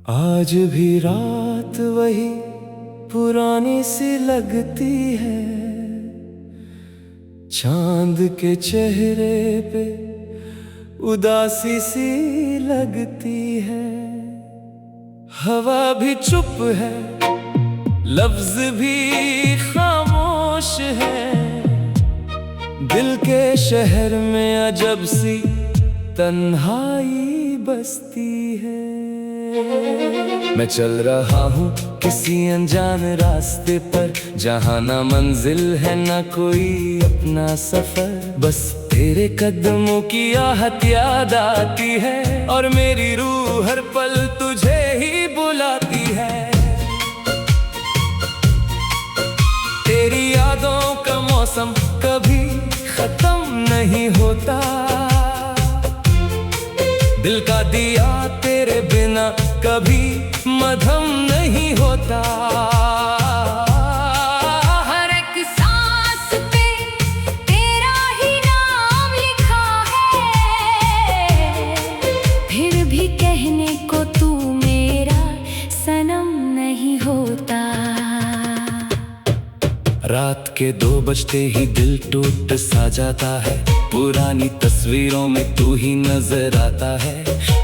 आज भी रात वही पुरानी सी लगती है, चांद के चेहरे पे उदासी सी लगती है। हवा भी चुप है, लफ्ज भी खामोश है, दिल के शहर में अजब सी तन्हाई बसती है। मैं चल रहा हूँ किसी अनजान रास्ते पर, जहाँ ना मंजिल है ना कोई अपना सफर। बस तेरे कदमों की आहट याद आती है, और मेरी रूह हर पल तुझे ही बुलाती है। तेरी यादों का मौसम कभी खत्म नहीं होता, दिल का दिया तेरे बिना कभी मधम नहीं होता। हर एक सांस पे तेरा ही नाम लिखा है, फिर भी कहने को तू मेरा सनम नहीं होता। रात के 2 बजते ही दिल टूट सा जाता है, पुरानी तस्वीरों में तू ही नजर आता है।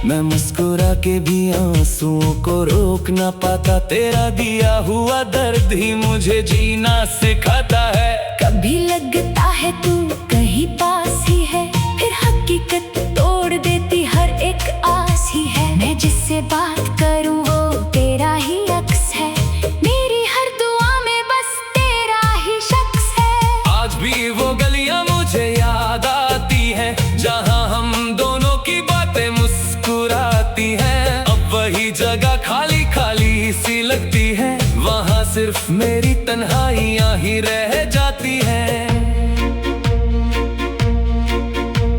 मैं मुस्कुरा के भी आंसुओं को रोक ना पाता, तेरा दिया हुआ दर्द ही मुझे जीना सिखाता है। कभी लगता है तू कहीं पास ही है, फिर हकीकत तोड़ देती हर एक आस ही है। मैं जिससे बात करूं वो तेरा ही अक्स है, मेरी हर दुआ में बस तेरा ही शख्स है। आज भी वो गलियां मुझे याद आती है, जहां हम दोनों की बातें मुस्कुराती हैं। अब वही जगह खाली खाली सी लगती है, वहां सिर्फ मेरी तन्हाइयां ही रह जाती हैं।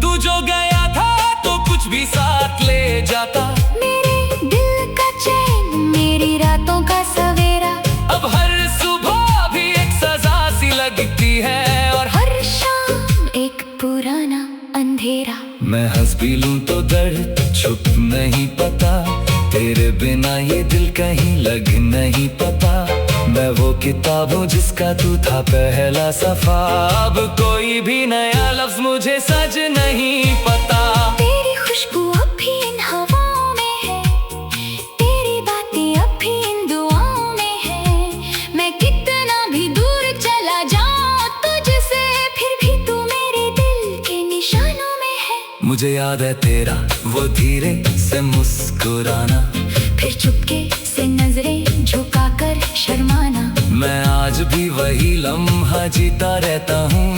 तू जो गया था तो कुछ भी साथ ले जाता, मेरे दिल का चैन, मेरी रातों का सवेरा। अब हर सुबह भी एक सजा सी लगती है, और हर शाम एक पुराना अंधेरा। मैं हंस भी लूं तो दर्द छुप नहीं पता, तेरे बिना ये दिल कहीं लग नहीं पता। मैं वो किताब हूँ जिसका तू था पहला सफा, अब कोई भी नया लफ्ज मुझे सच नहीं पता। तेरी खुशबू अब भी इन हवाओं में है, तेरी बातें अब भी इन दुआओं में है। मैं कितना भी दूर चला जाऊं तुझसे, फिर भी तू मेरे दिल के निशानों में है। मुझे याद है तेरा वो धीरे से मुस्कुराना, फिर चुपके से नजरें झुकाकर शर्माना। मैं आज भी वही लम्हा जीता रहता हूँ,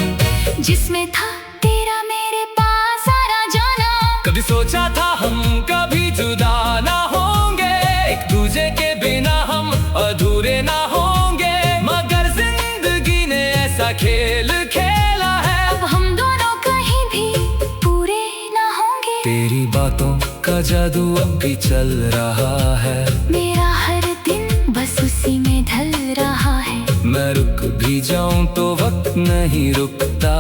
जिसमें था तेरा मेरे पास आना जाना। कभी सोचा था हम कभी जुदा ना होंगे, एक दूजे के बिना हम अधूरे ना होंगे, मगर जिंदगी ने ऐसा खेल खेला है, अब हम दोनों कहीं भी पूरे ना होंगे। तेरी बातों का जादू अब भी चल रहा है, मेरा हर दिन बस उसी में ढल रहा है। मैं रुक भी जाऊं तो वक्त नहीं रुकता,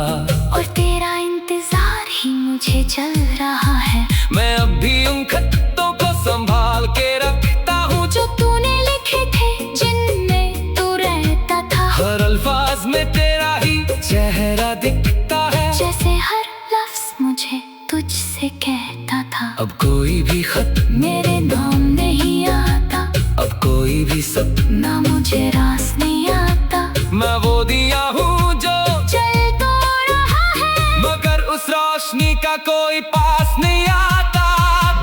और तेरा इंतजार ही मुझे चल रहा है। मैं अब भी उन खतों को संभाल के रखता हूँ, जो तूने लिखे थे जिनमें तू रहता था। हर अल्फाज में तेरा ही चेहरा दिखता है, जैसे हर लफ्ज मुझे तुझसे कहता था। अब कोई भी खत मेरे नाम नहीं आता, अब कोई भी ना मुझे रास नहीं आता। मैं वो दिया हूँ जो चल तो रहा है, मगर उस रोशनी का कोई पास नहीं आता।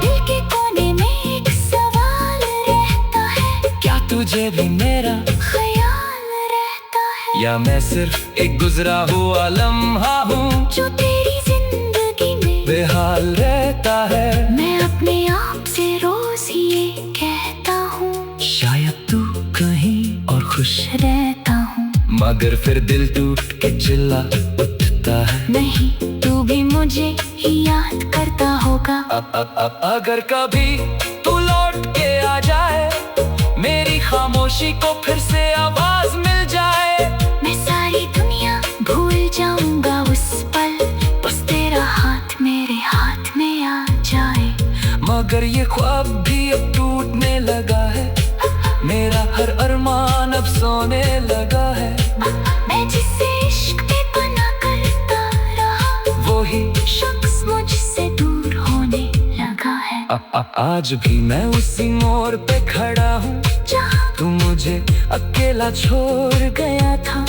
दिल के कोने में एक सवाल रहता है, क्या तुझे भी मेरा ख्याल रहता है, या मैं सिर्फ एक गुजरा हुआ लम्हा हूँ जो तेरी जिंदगी में बेहाल रहता है। मैं अपने आप से रोज ये कहता हूँ, शायद तू कहीं और खुश, रहता हूँ। मगर फिर दिल टूट के चिल्ला उठता है। नहीं, तू भी मुझे ही याद करता होगा। अगर कभी तू लौट के आ जाए, मेरी खामोशी को फिर से आवाज मिल जाए, मैं सारी दुनिया भूल जाऊंगा उस पल, बस तेरा हाथ मेरे हाथ में आ जाए। मगर ये ख्वाब भी अब टूटने लगा है, मेरा हर अरमान अब सोने लगा है। मैं जिससे इश्क पे बना करता रहा, वही शख्स मुझसे दूर होने लगा है। आज भी मैं उसी मोड़ पे खड़ा हूँ जहाँ तू मुझे अकेला छोड़ गया था।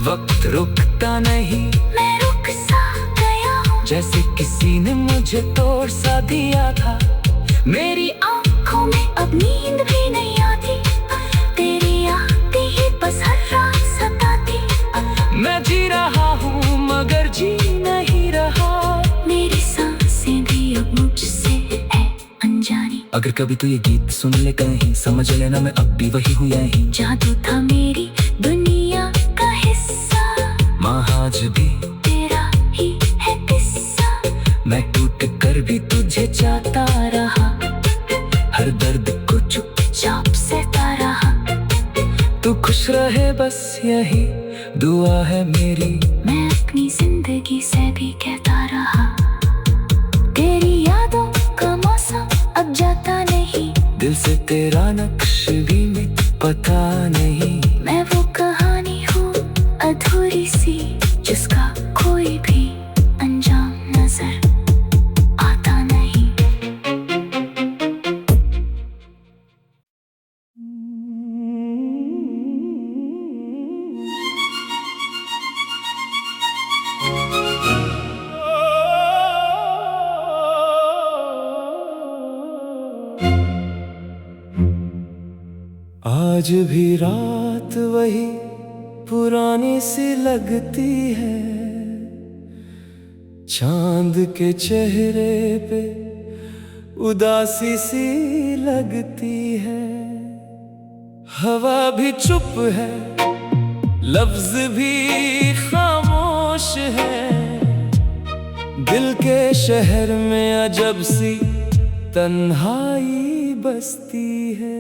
वक्त रुकता नहीं, मैं रुक सा गया हूँ, जैसे किसी ने मुझे तोड़ सा दिया था। मेरी आँखों में अब नींद भी नहीं आती, तेरी आती ही बस हर रात सताती। मैं जी रहा हूँ मगर जी नहीं रहा, मेरी सांसें भी अब मुझसे है अनजानी। अगर कभी तू ये गीत सुन ले कहीं, समझ लेना मैं अब भी वही हूँ यहीं। जादू था मेरी दुनिया का हिस्सा, माँ आज भी तेरा ही है किस्सा। मैं टूट कर भी तुझे चाहता रहा, हर दर्द को चुपचाप सहता रहा। तू खुश रहे बस यही दुआ है मेरी। मैं अपनी जिंदगी से भी कहता रहा, तेरी यादों का मौसम अब जाता नहीं, दिल से तेरा नक्श भी पता नहीं। मैं वो कहानी हूँ अधूरी सी, जिसका कोई भी अंजाम नजर आता नहीं। आज भी रात वही पुरानी सी लगती है, चांद के चेहरे पे उदासी सी लगती है। हवा भी चुप है, लफ्ज भी खामोश है, दिल के शहर में अजब सी तन्हाई बसती है।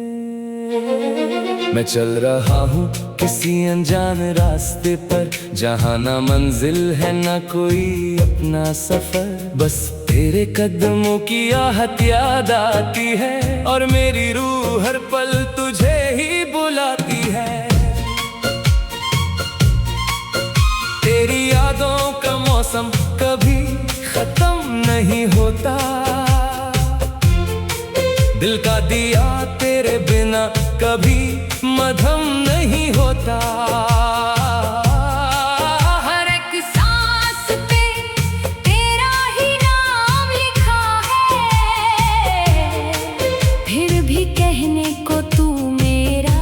मैं चल रहा हूँ किसी अनजान रास्ते पर, जहाँ ना मंजिल है ना कोई अपना सफर। बस तेरे कदमों की आहट याद आती है, और मेरी रूह हर पल तुझे ही बुलाती है। तेरी यादों का मौसम कभी खत्म नहीं होता, दिल का दिया तेरे बिना कभी मधम नहीं होता। हर एक सांस पे तेरा ही नाम लिखा है, फिर भी कहने को तू मेरा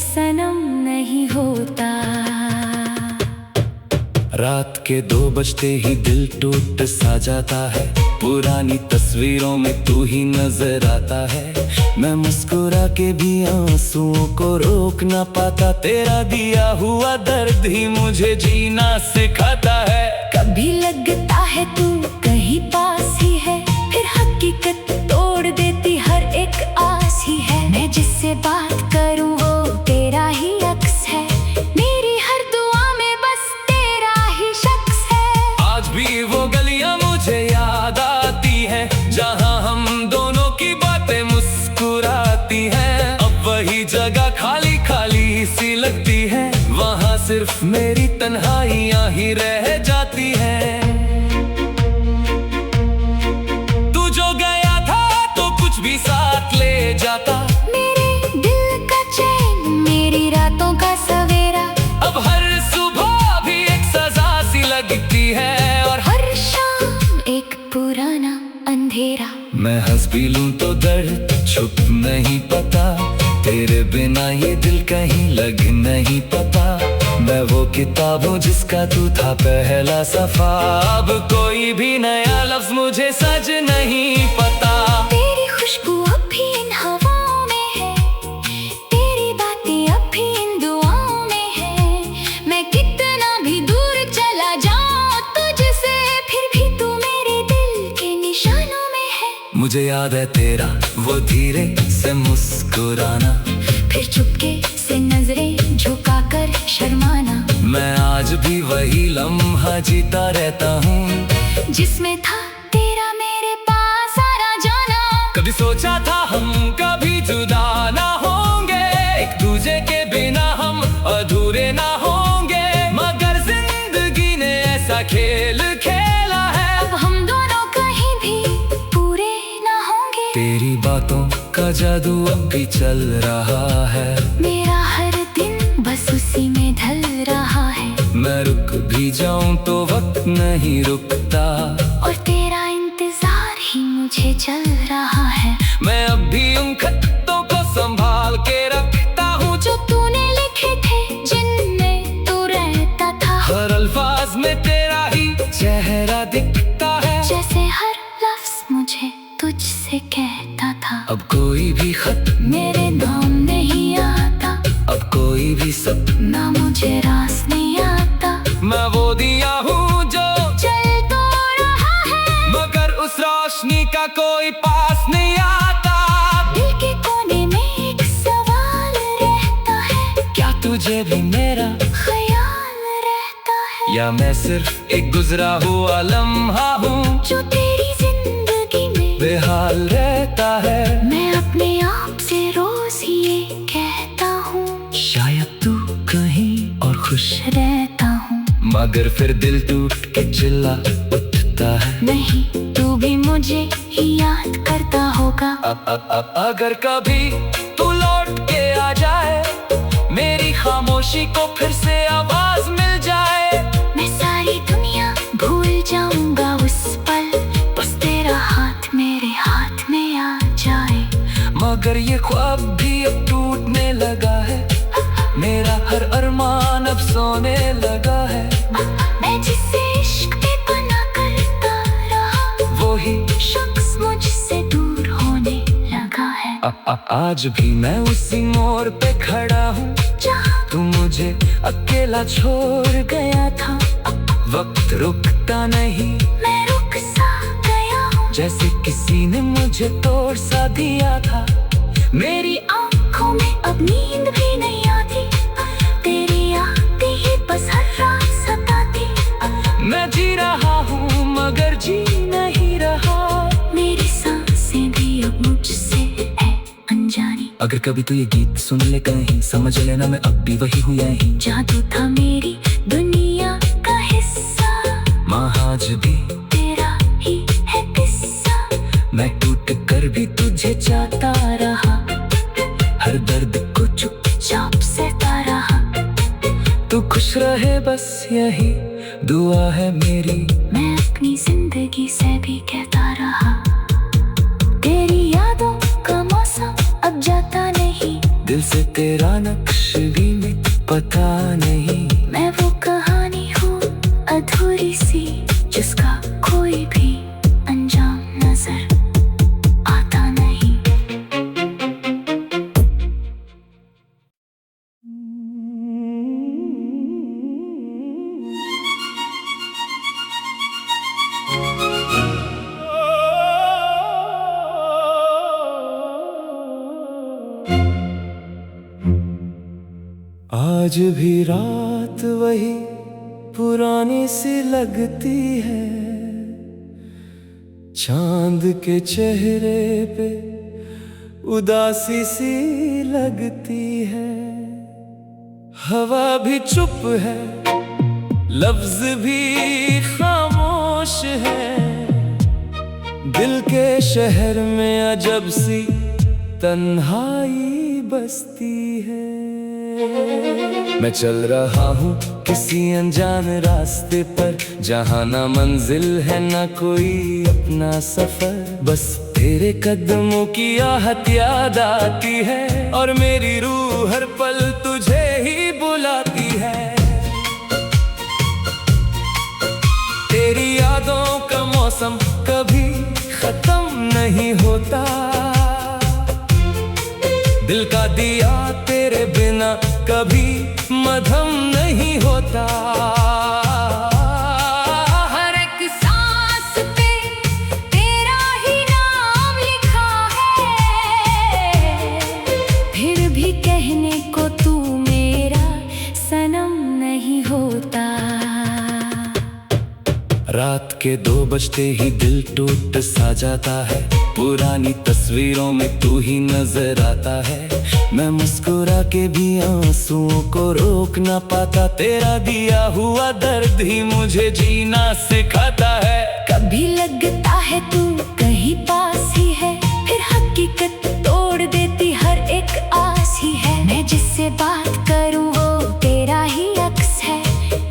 सनम नहीं होता। रात के 2 बजते ही दिल टूट सा जाता है, पुरानी तस्वीरों में तू ही नजर आता है। मैं मुस्कुरा के भी आंसुओं को रोक ना पाता, तेरा दिया हुआ दर्द ही मुझे जीना सिखाता है। कभी लगता है तू कहीं पास ही है, फिर हकीकत तोड़ देती हर एक आस ही है। मैं जिससे बात करूं वो तेरा ही अक्स है, मेरी हर दुआ में बस तेरा ही शख्स है। आज भी वो गलियां मुझे याद आती हैं, जहां हम दोनों की बातें मुस्कुराती हैं। अब वही जगह खाली खाली सी लगती है, वहां सिर्फ मेरी तन्हाइयां ही रह जाती हैं। तू जो गया था तो कुछ भी साथ ले जाता, मेरे दिल का चैन, मेरी रातों का सवेरा। अब हर सुबह भी एक सजा सी लगती है, और हर शाम एक पुराना अंधेरा। मैं हंस भी लूं तो दर्द छुप नहीं पता, तेरे बिना ये दिल कहीं लग नहीं पता। मैं वो किताब हूँ जिसका तू था पहला सफा, अब कोई भी नया लफ्ज मुझे सच नहीं पता। तेरी खुशबू अब भी इन हवाओं में है, तेरी बातें अब भी इन दुआओं में है। मैं कितना भी दूर चला जाऊं तुझसे, फिर भी तू मेरे दिल के निशानों में है। मुझे याद है तेरा वो धीरे से मुस्कुराना, फिर चुपके से नजरें झुकाकर शर्माना। मैं आज भी वही लम्हा जीता रहता हूँ, जिसमें था तेरा मेरे पास आना जाना। कभी सोचा था हम कभी जुदा ना होंगे, एक दूजे के बिना हम अधूरे ना होंगे, मगर जिंदगी ने ऐसा खेल खेला है, अब हम दोनों कहीं भी पूरे ना होंगे। तेरी बातों का जादू अब भी चल रहा है, मेरा हर दिन बस उसी में ढल रहा है। मैं रुक भी जाऊं तो वक्त नहीं रुकता, और तेरा इंतजार ही मुझे चल रहा है। मैं अब भी उन खतों को संभाल के रखता हूँ जो तूने लिखे थे, जिनमें तू रहता था। हर अल्फाज में तेरा ही चेहरा दिखता है, जैसे हर लफ्ज मुझे तुझसे कहता था। अब कोई भी खत मेरे नाम नहीं आता, अब कोई भी सपना मुझे रास नहीं आता। मैं वो दिया हूँ जो चल तो रहा है, मगर उस रोशनी का कोई पास नहीं आता। दिल के कोने में एक सवाल रहता है, क्या तुझे भी मेरा ख्याल रहता है, या मैं सिर्फ एक गुजरा हुआ लम्हा हूँ जो तेरी जिंदगी में बेहाल रहता है। मैं अपने आप से रोज ये कहता हूँ, शायद तू कहीं और खुश, रहता हूँ। मगर फिर दिल टूट के चिल्ला उठता है, नहीं, तू भी मुझे ही याद करता होगा। अगर कभी तू लौट के आ जाए, मेरी खामोशी को फिर से आवाज मिल जाए, मैं सारी दुनिया भूल जाऊंगा उस पल, बस तेरा हाथ मेरे हाथ में आ जाए। मगर ये ख्वाब भी अब टूटने लगा है, मेरा हर अरमान अब सोने लगा है। मैं जिसे इश्क पे पना करता रहा, वो ही शख्स मुझसे दूर होने लगा है। आज भी मैं उसी मोड़ पे खड़ा हूँ, जहाँ तू मुझे अकेला छोड़ गया था। वक्त रुकता नहीं, मैं रुक सा गया हूँ, जैसे किसी ने मुझे तोड़ सा दिया था। मेरी आँखों में अब नींद भी नहीं आती, तेरी आती ही बस हर रात सताती। मैं जी रहा हूँ मगर जी नहीं रहा, मेरी सांसें भी अब मुझसे है अनजानी। अगर कभी तू ये गीत सुन ले कहीं, समझ लेना मैं अब भी वही हूँ यहीं। जादू था मेरी दुनिया का हिस्सा, माँ आज भी तेरा ही है किस्सा। मैं टूट कर भी तुझे चाहता रहा, हर दर्द को चुपचाप सहता रहा। तू खुश रहे बस यही दुआ है मेरी। मैं अपनी जिंदगी से भी कहता रहा, तेरी यादों का मौसम अब जाता नहीं, दिल से तेरा नक्श भी मिट पता नहीं। मैं वो कहानी हूँ अधूरी सी, जिसका कोई भी अंजाम नजर आता नहीं। आज भी रात वही पुरानी सी लगती है, चांद के चेहरे पे उदासी सी लगती है। हवा भी चुप है, लफ्ज भी खामोश है, दिल के शहर में अजब सी तन्हाई बसती है। मैं चल रहा हूँ किसी अनजान रास्ते पर, जहाँ ना मंजिल है ना कोई अपना सफर, बस तेरे कदमों की आहट याद आती है, और मेरी रूह हर पल तुझे ही बुलाती है। तेरी यादों का मौसम कभी खत्म नहीं होता, दिल का दिया तेरे बिना कभी मधम नहीं होता। हर एक सांस पे तेरा ही नाम लिखा है, फिर भी कहने को तू मेरा सनम नहीं होता। रात के 2 बजते ही दिल टूट सा जाता है, पुरानी तस्वीरों में तू ही नजर आता है। मैं मुस्कुरा के भी आंसुओं को रोक ना पाता, तेरा दिया हुआ दर्द ही मुझे जीना सिखाता है। कभी लगता है तू कहीं पास ही है, फिर हकीकत तोड़ देती हर एक आस ही है। मैं जिससे बात करूं वो तेरा ही अक्स है,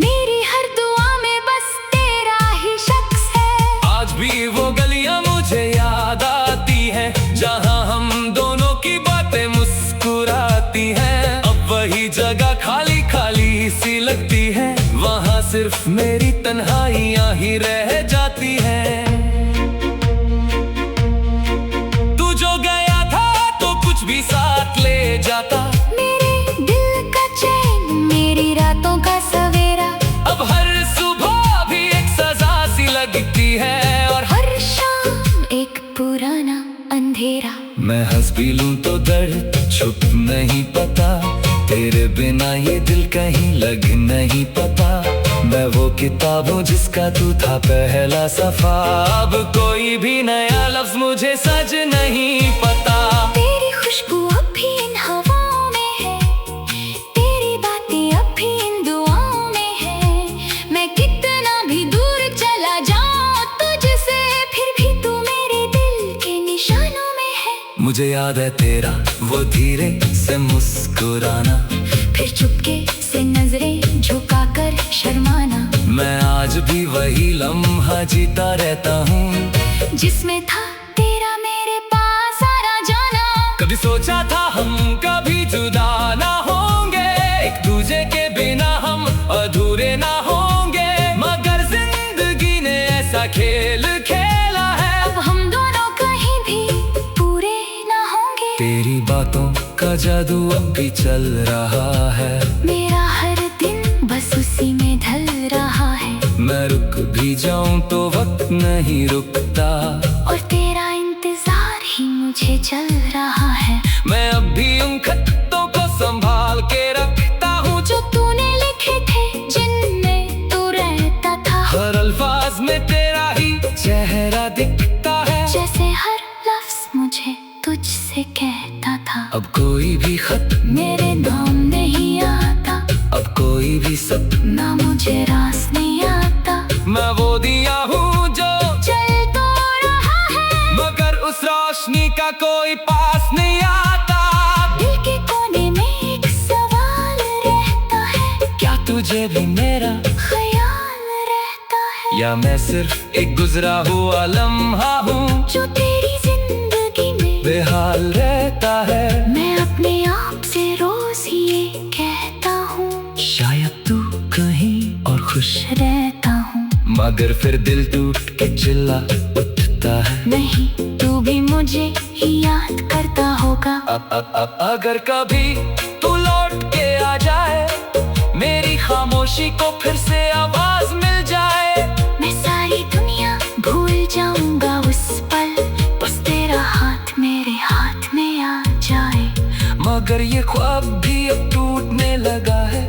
मेरी हर दुआ में बस तेरा ही शख्स है। आज भी वो गलियां मुझे याद आती हैं, जहां हम दोनों की बातें मुस्कुराती हैं। अब वही जगह खाली खाली सी लगती है, वहां सिर्फ मेरी तन्हाइयां ही रह जाती हैं। तू जो गया था तो कुछ भी साथ ले जाता, मेरे दिल का चैन, मेरी रातों का सवेरा। अब हर सुबह भी एक सजा सी लगती है, और हर शाम एक पुराना अंधेरा। मैं हंस भी लूं तो दर्द छुप नहीं पता, तेरे बिना ये दिल कहीं लग नहीं पता। मैं वो किताब हूँ जिसका तू था पहला सफा, अब कोई भी नया लफ्ज मुझे सच नहीं पता। तेरी खुशबू अब भी इन हवाओं में है, तेरी बातें अब भी इन दुआओं में है। मैं कितना भी दूर चला जाऊं तुझसे, फिर भी तू मेरे दिल के निशानों में है। मुझे याद है तेरा वो धीरे से मुस्कुराना, फिर चुपके से नजरें झुकाकर शर्माना। मैं आज भी वही लम्हा जीता रहता हूँ, जिसमें था तेरा मेरे पास आना जाना। कभी सोचा था हम कभी जुदा ना होंगे, एक दूजे के बिना हम अधूरे ना होंगे, मगर जिंदगी ने ऐसा खेल खेला है, अब हम दोनों कहीं भी पूरे ना होंगे। तेरी बातों का जादू अब भी चल रहा है, मेरा हर दिन बस उसी में ढल रहा है। मैं रुक भी जाऊं तो वक्त नहीं रुकता, और तेरा इंतजार ही मुझे चल रहा है। मैं अब भी उन खतों को संभाल के रखता हूँ, जो तूने लिखे थे जिनमें तू रहता था। हर अल्फाज में तेरा ही चेहरा दिखता है, जैसे हर लफ्ज मुझे तुझसे कहता था। अब कोई भी खत मेरे नाम नहीं आता, अब कोई भी सपना मुझे रास नहीं आता। मैं वो दिया हूँ जो चल तो रहा है, मगर उस रोशनी का कोई पास नहीं आता। दिल के कोने में एक सवाल रहता है, क्या तुझे भी मेरा ख्याल रहता है, या मैं सिर्फ एक गुजरा हुआ लम्हा हूँ जो तेरी जिंदगी में बेहाल रहता है। मैं अपने आप से रोज ये कहता हूँ, शायद तू कहीं और खुश रहता हूँ। मगर फिर दिल टूट के चिल्ला उठता है, नहीं तू भी मुझे ही याद करता होगा। अगर कभी तू लौट के आ जाए, मेरी खामोशी को फिर से आवाज मिल जाए, मैं सारी दुनिया भूल जाऊंगा उस पल, बस तेरा हाथ मेरे हाथ में आ जाए। मगर ये ख्वाब भी अब टूटने लगा है,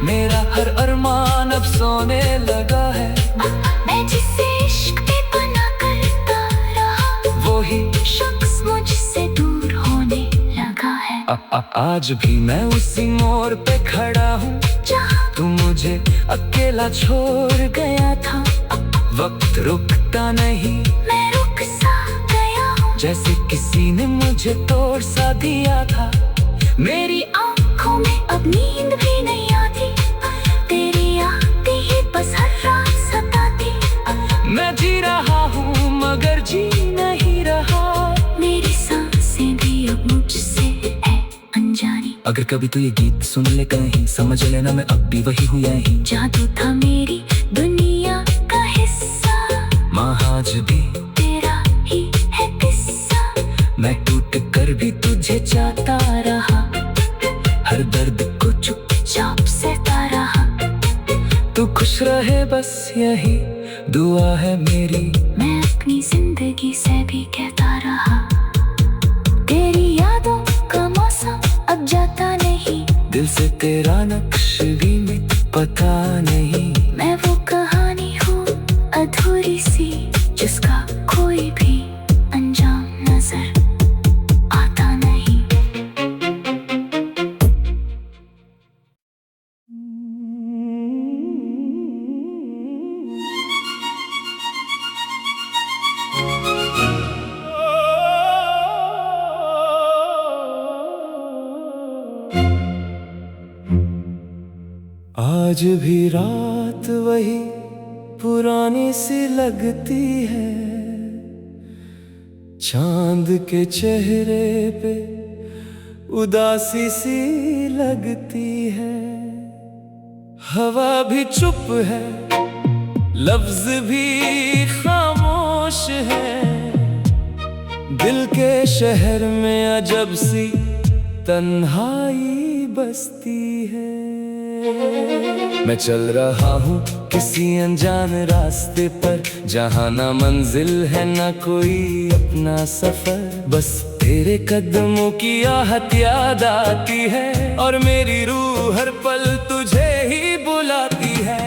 मेरा हर अरमान अब सोने लगा है। मैं जिससे इश्क पे पना करता रहा, वो ही शख्स मुझसे दूर होने लगा है। आज भी मैं उसी मोड़ पे खड़ा हूँ, जहाँ तू मुझे अकेला छोड़ गया था। वक्त रुकता नहीं, मैं रुक सा गया हूँ, जैसे किसी ने मुझे तोड़ सा दिया था। मेरी आँखों में अब नींद भी नहीं आती, तेरी आती ही बस हर रात सताती। मैं जी रहा हूँ मगर जी नहीं रहा, मेरी सांसें भी अब मुझसे है अनजानी। अगर कभी तू ये गीत सुन ले कहीं, समझ लेना मैं अब भी वही हूँ यहीं, जहाँ तू था मेरी दुनिया का हिस्सा, आज भी तेरा ही है किस्सा। मैं टूट कर भी तुझे चाहता रहा, हर दर्द को चुपचाप सहता रहा। तू खुश रहे बस यही दुआ है मेरी। मैं अपनी जिंदगी से भी कहता रहा, तेरी यादों का मौसम अब जाता नहीं, दिल से तेरा नक्श भी मिट पता नहीं। मैं वो कहानी हूँ अधूरी सी, जिसका कोई भी अंजाम आज भी रात वही पुरानी सी लगती है, चांद के चेहरे पे उदासी सी लगती है। हवा भी चुप है, लफ्ज भी खामोश है, दिल के शहर में अजब सी तन्हाई बसती है। मैं चल रहा हूँ किसी अनजान रास्ते पर, जहाँ ना मंजिल है ना कोई अपना सफर। बस तेरे कदमों की आहट याद आती है, और मेरी रूह हर पल तुझे ही बुलाती है।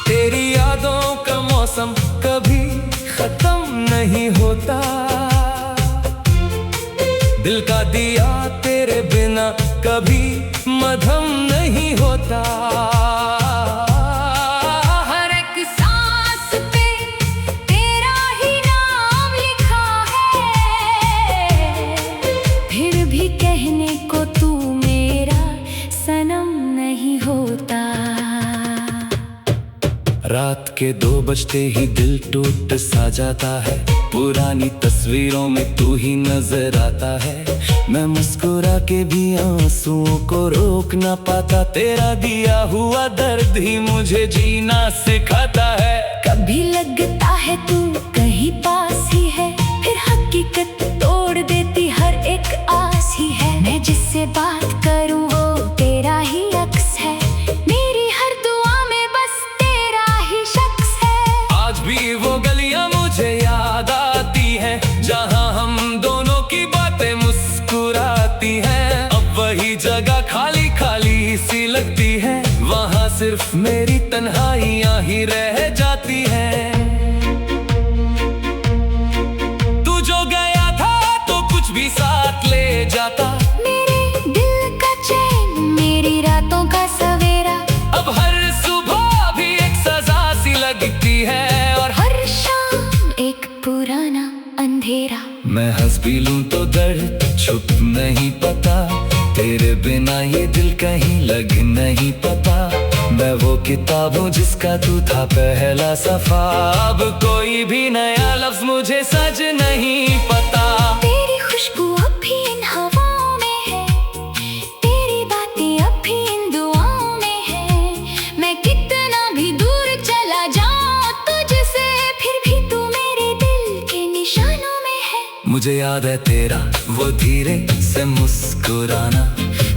तेरी यादों का मौसम कभी खत्म नहीं होता, दिल का दिया तेरे बिना कभी मधम नहीं होता। हर एक सांस पे तेरा ही नाम लिखा है, फिर भी कहने को तू मेरा सनम नहीं होता। रात के 2 बजते ही दिल टूट सा जाता है, पुरानी तस्वीरों में तू ही नजर आता है। मैं मुस्कुरा के भी आंसुओं को रोक ना पाता, तेरा दिया हुआ दर्द ही मुझे जीना सिखाता है। कभी लगता है तू कहीं पास ही है, फिर हकीकत तोड़ देती हर एक आस ही है। मैं जिससे बात करूं वो तेरा ही अक्स है, मेरी हर दुआ में बस तेरा ही शख्स है। आज भी वो गलियां मुझे याद आती हैं, जहां हम दोनों की बातें मुस्कुराती हैं। अब वही जगह खाली खाली सी लगती है, वहां सिर्फ मेरी तन्हाइयां ही रह जाती हैं। तू जो गया था तो कुछ भी साथ ले जाता, मेरे दिल का चैन, मेरी रातों का सवेरा। अब हर सुबह भी एक सजा सी लगती है, और हर शाम एक पुराना अंधेरा। मैं हंस भी लूं तो दर्द छुप नहीं पता, तेरे बिना ये दिल कहीं लग नहीं पता। मैं वो किताब हूँ जिसका तू था पहला सफा, अब कोई भी नया लफ्ज मुझे सच नहीं पता। तेरी खुशबू अब भी इन हवाओं में है, तेरी बातें अब भी इन दुआओं में है। मैं कितना भी दूर चला जाऊं तुझसे, फिर भी तू मेरे दिल के निशानों में है। मुझे याद है तेरा वो धीरे से मुस्कुराना,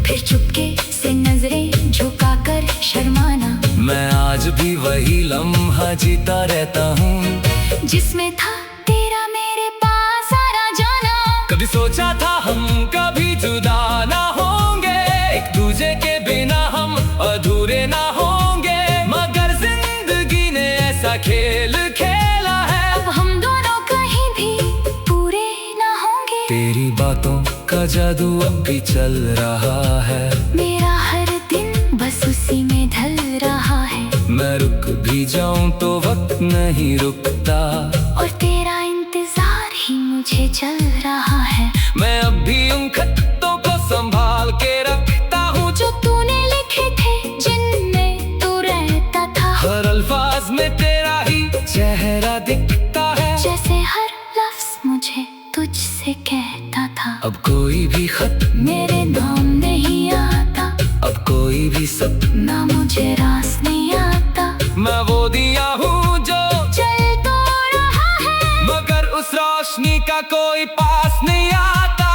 फिर चुपके से नजरें झुकाकर शर्माना। मैं आज भी वही लम्हा जीता रहता हूँ, जिसमें था तेरा मेरे पास आना जाना। कभी सोचा था हम कभी जुदा ना होंगे, एक दूजे के बिना हम अधूरे ना होंगे। मगर जिंदगी ने ऐसा खेल खेला है, अब हम दोनों कहीं भी पूरे ना होंगे। तेरी बातों का जादू अब भी चल रहा है, मेरा हर दिन बस उसी में ढल रहा है। मैं रुक भी जाऊं तो वक्त नहीं रुकता, और तेरा इंतजार ही मुझे चल रहा है। मैं अब भी उन खतों को संभाल के रखता हूँ, जो तूने लिखे थे जिनमें तू रहता था। हर अल्फाज में तेरा ही चेहरा दिखता है, जैसे हर लफ्ज मुझे तुझसे कहता था। अब कोई भी खत मेरे नाम नहीं आता, अब कोई भी सपना मुझे रास नहीं आता। मैं वो दिया हूँ जो चल तो रहा है, मगर उस रोशनी का कोई पास नहीं आता।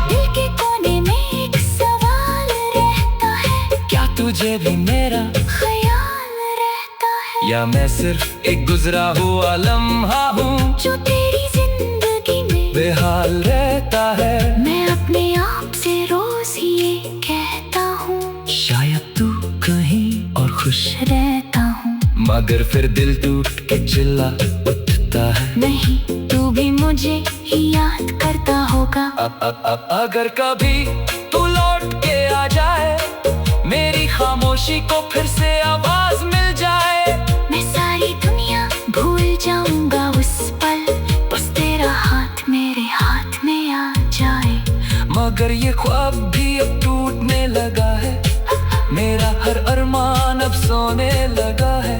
दिल के कोने में एक सवाल रहता है, क्या तुझे भी मेरा ख्याल रहता है? या मैं सिर्फ एक गुजरा हुआ लम्हा हूँ, जो तेरी जिंदगी में बेहाल रहता है। मैं अपने आप से रोज ये कहता हूँ, शायद तू कहीं और खुश, रहता हूँ। मगर फिर दिल टूट के चिल्ला उठता है। नहीं, तू भी मुझे ही याद करता होगा। अगर कभी तू लौट के आ जाए, मेरी खामोशी को फिर से आवाज मिल जाए, मैं सारी दुनिया भूल जाऊंगा उस पल, बस तेरा हाथ मेरे हाथ में आ जाए। मगर ये ख्वाब भी अब टूटने लगा है। मेरा हर अरमान अब सोने लगा है।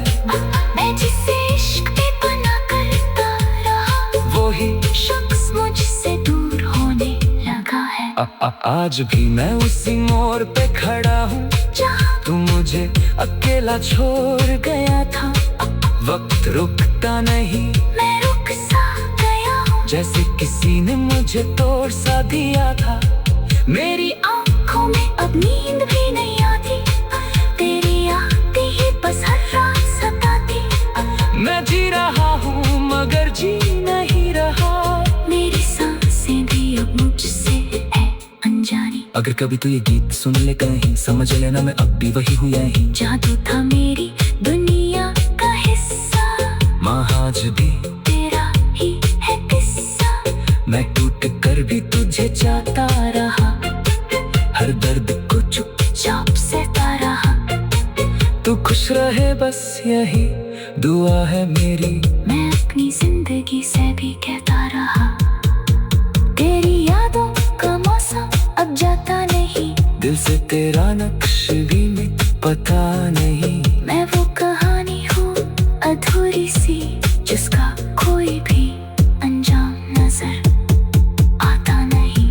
मैं जिसे इश्क पे पना करता रहा, वो ही शख्स मुझसे दूर होने लगा है। आज भी मैं उसी मोड़ पे खड़ा हूँ जहाँ तू मुझे अकेला छोड़ गया था। वक्त रुकता नहीं, मैं रुक सा गया हूँ, जैसे किसी ने मुझे तोड़ सा दिया था। मेरी आँखों में अब नींद भी नहीं आती, तेरी यादें ही बस हर रात सताती। मैं जी रहा हूँ मगर जी नहीं रहा, मेरी सांसें भी अब मुझसे है अनजानी। अगर कभी तू ये गीत सुन ले कहीं, समझ लेना मैं अब भी वही हूँ यहीं। जादू था मेरी दुनिया का हिस्सा, माँ आज भी तेरा ही है किस्सा। मैं टूट कर भी तुझे चाहता रहा, हर दर्द को चुपचाप सहता रहा। तू खुश रहे बस यही दुआ है मेरी। मैं अपनी जिंदगी से भी कहता रहा, तेरी यादों का मौसम अब जाता नहीं, दिल से तेरा नक्श भी मिट पता नहीं। मैं वो कहानी हूँ अधूरी सी, जिसका कोई भी अंजाम नजर आता नहीं।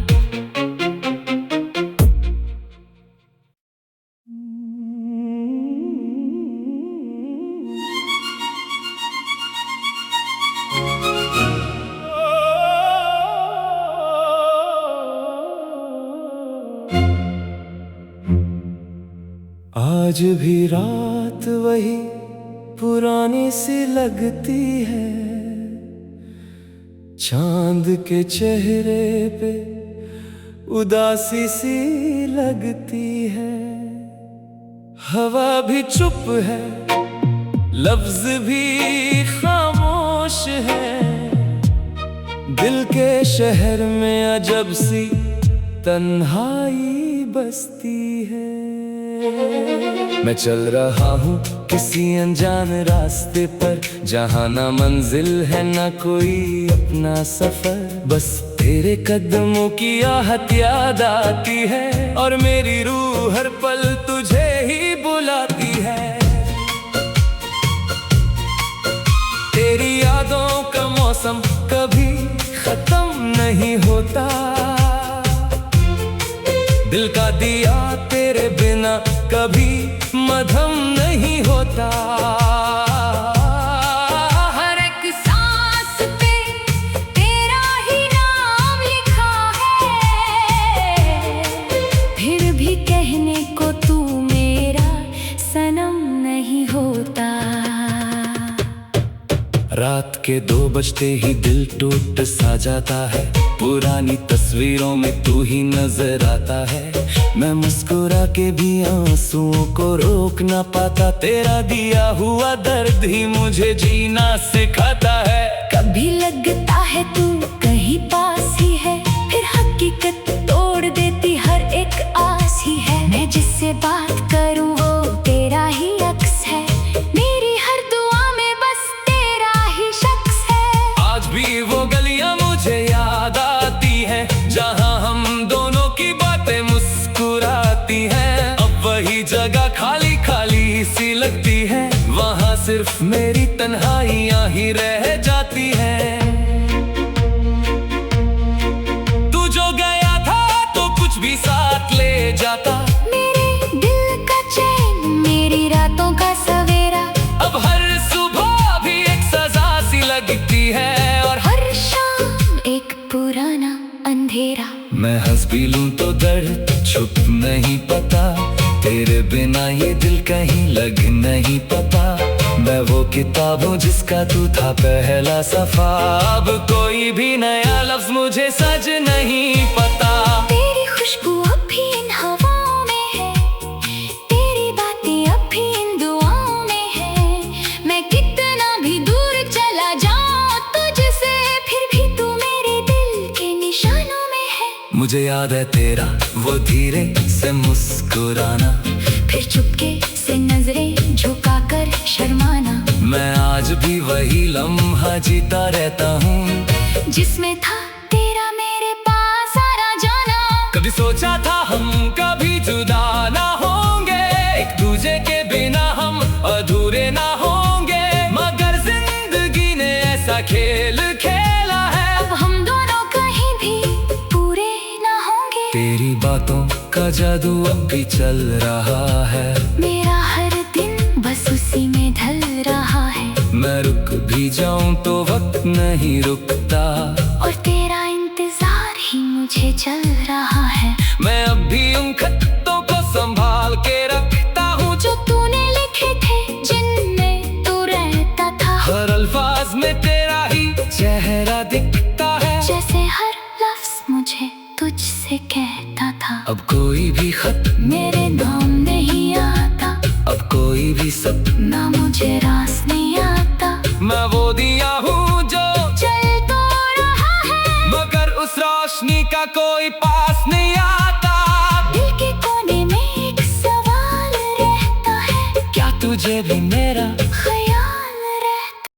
आज भी रात वही पुरानी सी लगती है, चांद के चेहरे पे उदासी सी लगती है। हवा भी चुप है, लफ्ज भी खामोश है, दिल के शहर में अजब सी तन्हाई बसती है। मैं चल रहा हूँ किसी अनजान रास्ते पर, जहाँ ना मंजिल है ना कोई अपना सफर। बस तेरे कदमों की आहट याद आती है, और मेरी रूह हर पल तुझे ही बुलाती है। तेरी यादों का मौसम कभी खत्म नहीं होता, दिल का दिया तेरे बिना कभी मधम नहीं होता। हर एक सांस पे तेरा ही नाम लिखा है, फिर भी कहने को तू मेरा सनम नहीं होता। रात के 2 बजते ही दिल टूट सा जाता है, पुरानी तस्वीरों में तू ही नजर आता है। मैं मुस्कुरा के भी आंसुओं को रोक ना पाता, तेरा दिया हुआ दर्द ही मुझे जीना सिखाता है। कभी लगता है तू कहीं पास ही है, फिर हकीकत तोड़ देती हर एक आस ही है। मैं जिससे बात करूं वो तेरा ही अक्स है, मेरी हर दुआ में बस तेरा ही शख्स है। आज भी वो गलियां मुझे याद आती हैं, जहां हम दोनों की बातें मुस्कुराती हैं। अब वही जगह खाली खाली सी लगती है, वहां सिर्फ मेरी तन्हाइयां ही रह जाती हैं। तू जो गया था तो कुछ भी साथ ले जाता, मेरे दिल का चैन, मेरी रातों का सवेरा। अब हर सुबह भी एक सजा सी लगती है, और हर शाम एक पुराना अंधेरा। मैं हंस भी लूं तो दर्द छुप नहीं पता, तेरे बिना ये दिल कहीं लग नहीं पता। मैं वो किताब हूँ जिसका तू था पहला सफा, अब कोई भी नया लफ्ज मुझे सज नहीं पता। तेरी खुशबू अब भी इन हवाओं में है, तेरी बातें अब भी इन दुआओं में है। मैं कितना भी दूर चला जाऊं तुझसे, फिर भी तू मेरे दिल के निशानों में है। मुझे याद है तेरा वो धीरे से मुस्कुराना, फिर चुपके से नजरें झुकाकर शर्माना। मैं आज भी वही लम्हा जीता रहता हूँ, जिसमें था तेरा मेरे पास आना जाना। कभी सोचा था हम कभी जुदा ना होंगे, एक दूजे के बिना हम अधूरे ना होंगे, मगर जिंदगी ने ऐसा खेल खेला है, अब हम दोनों कहीं भी पूरे ना होंगे। तेरी बातों का जादू अब भी चल रहा है, मेरा हर दिन बस उसी में ढल रहा है। मैं रुक भी जाऊं तो वक्त नहीं रुकता, और तेरा इंतजार ही मुझे चल रहा है। मैं अब भी उन खतों को संभाल के रखता हूँ जो तूने लिखे थे, जिनमें तू रहता था। हर अल्फाज में तेरा ही चेहरा दिखता है, जैसे हर लफ्ज मुझे तुझसे कहता था। अब कोई भी खत मेरे नाम नहीं आता, अब कोई भी सपना मुझे रास नहीं आता। मैं वो दिया हूँ जो चल तो रहा है, मगर उस रोशनी का कोई पास नहीं